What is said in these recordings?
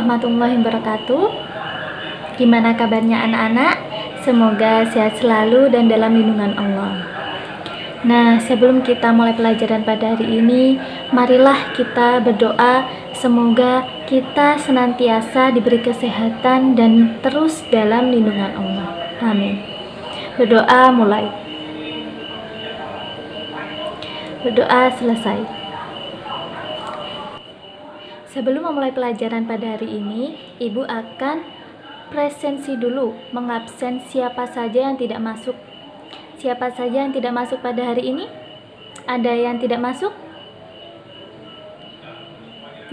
warahmatullahi wabarakatuh. Gimana kabarnya anak-anak? Semoga sehat selalu dan dalam lindungan Allah. Nah, sebelum kita mulai pelajaran pada hari ini, marilah kita berdoa semoga kita senantiasa diberi kesehatan dan terus dalam lindungan Allah. Amin. Berdoa mulai. Berdoa selesai. Sebelum memulai pelajaran pada hari ini, Ibu akan presensi dulu, mengabsen siapa saja yang tidak masuk. Siapa saja yang tidak masuk pada hari ini? Ada yang tidak masuk?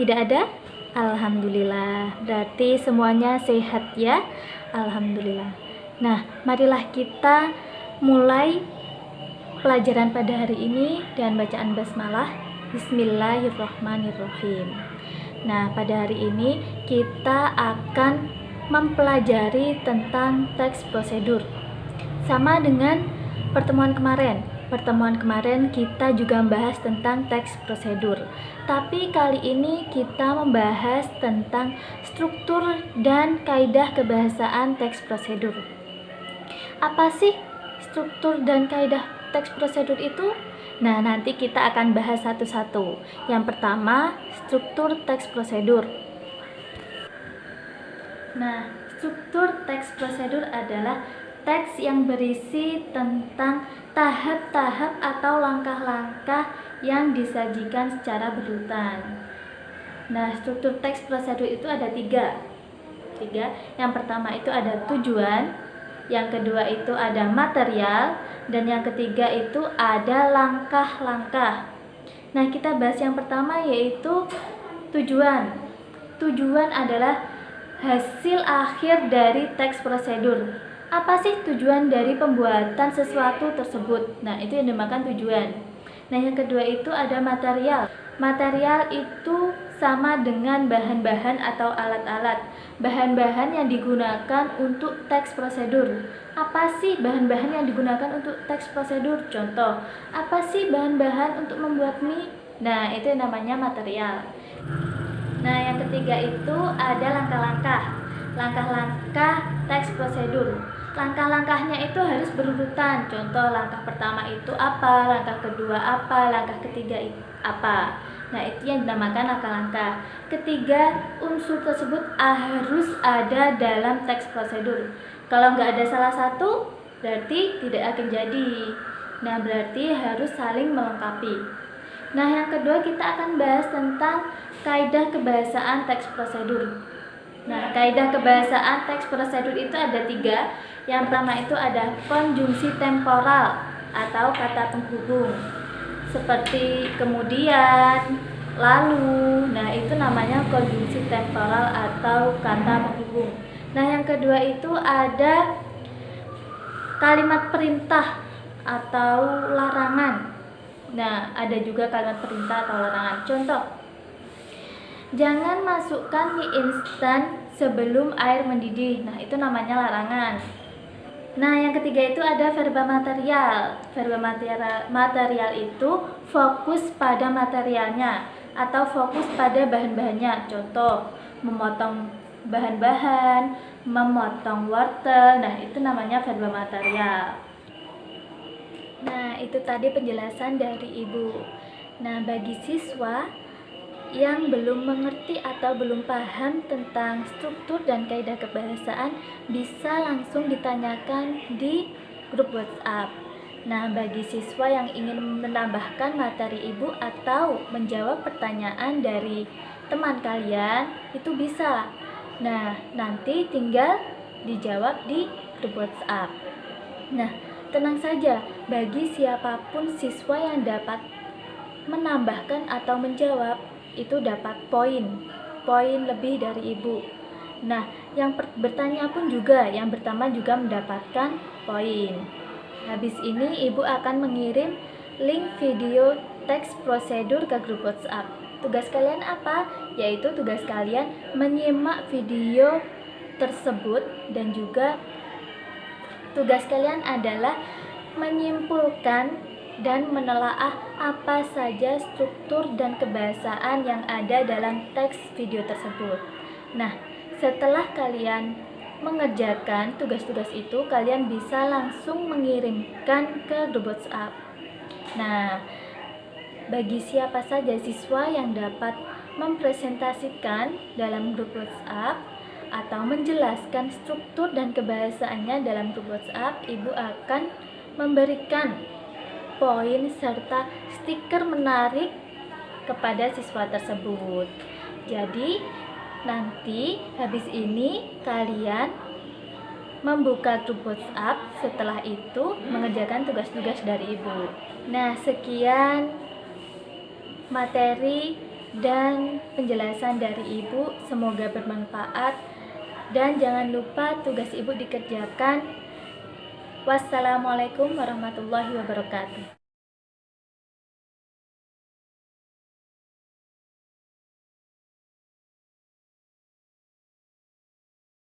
Tidak ada? Alhamdulillah. Berarti semuanya sehat ya? Alhamdulillah. Nah, marilah kita mulai pelajaran pada hari ini dengan bacaan basmalah. Bismillahirrahmanirrahim. Nah, pada hari ini kita akan mempelajari tentang teks prosedur. Sama dengan pertemuan kemarin. Pertemuan kemarin kita juga membahas tentang teks prosedur. Tapi kali ini kita membahas tentang struktur dan kaidah kebahasaan teks prosedur. Apa sih struktur dan kaidah teks prosedur itu? Nah, nanti kita akan bahas satu-satu. Yang pertama, struktur teks prosedur. Nah, struktur teks prosedur adalah teks yang berisi tentang tahap-tahap atau langkah-langkah yang disajikan secara berurutan. Nah, struktur teks prosedur itu ada tiga. Yang pertama itu ada tujuan, yang kedua itu ada material, dan yang ketiga itu ada langkah-langkah. Nah, kita bahas yang pertama yaitu tujuan. Tujuan adalah hasil akhir dari teks prosedur. Apa sih tujuan dari pembuatan sesuatu tersebut? Nah, itu yang dinamakan tujuan. Nah, yang kedua itu ada material. Material itu sama dengan bahan-bahan atau alat-alat. Bahan-bahan yang digunakan untuk teks prosedur. Apa sih bahan-bahan yang digunakan untuk teks prosedur? Contoh, apa sih bahan-bahan untuk membuat mie? Nah, itu yang namanya material. Nah, yang ketiga itu ada langkah-langkah. Langkah-langkah teks prosedur. Langkah-langkahnya itu harus berurutan. Contoh, langkah pertama itu apa, langkah kedua apa, langkah ketiga apa. Nah, itu yang dinamakan langkah-langkah. Ketiga, unsur tersebut harus ada dalam teks prosedur. Kalau nggak ada salah satu, berarti tidak akan jadi. Nah, berarti harus saling melengkapi. Nah, yang kedua kita akan bahas tentang kaidah kebahasaan teks prosedur. Nah, kaidah kebahasaan teks prosedur itu ada tiga. Yang pertama itu ada konjungsi temporal atau kata penghubung, seperti kemudian, lalu. Nah, itu namanya konjungsi temporal atau kata penghubung. Nah, yang kedua itu ada kalimat perintah atau larangan. Nah, ada juga kalimat perintah atau larangan. Contoh, jangan masukkan mie instan sebelum air mendidih. Nah, itu namanya larangan. Nah, yang ketiga itu ada verba material. Verba material itu fokus pada materialnya atau fokus pada bahan-bahannya. Contoh, memotong bahan-bahan, memotong wortel. Nah, itu namanya verba material. Nah, itu tadi penjelasan dari Ibu. Nah, bagi siswa yang belum mengerti atau belum paham tentang struktur dan kaidah kebahasaan, bisa langsung ditanyakan di grup WhatsApp. Nah, bagi siswa yang ingin menambahkan materi Ibu atau menjawab pertanyaan dari teman kalian, itu bisa. Nah, nanti tinggal dijawab di grup WhatsApp. Nah, tenang saja, bagi siapapun siswa yang dapat menambahkan atau menjawab, itu dapat poin lebih dari Ibu. Nah, yang bertanya pun juga, yang pertama juga mendapatkan poin. Habis ini Ibu akan mengirim link video teks prosedur ke grup WhatsApp. Tugas kalian apa? Yaitu tugas kalian menyimak video tersebut, dan juga tugas kalian adalah menyimpulkan dan menelaah apa saja struktur dan kebahasaan yang ada dalam teks video tersebut. Nah, setelah kalian mengerjakan tugas-tugas itu, kalian bisa langsung mengirimkan ke grup WhatsApp. Nah, bagi siapa saja siswa yang dapat mempresentasikan dalam grup WhatsApp atau menjelaskan struktur dan kebahasaannya dalam grup WhatsApp, Ibu akan memberikan poin serta stiker menarik kepada siswa tersebut. Jadi, nanti habis ini kalian membuka grup WhatsApp, setelah itu mengerjakan tugas-tugas dari Ibu. Nah, sekian materi dan penjelasan dari Ibu, semoga bermanfaat dan jangan lupa tugas Ibu dikerjakan. Wassalamualaikum warahmatullahi wabarakatuh.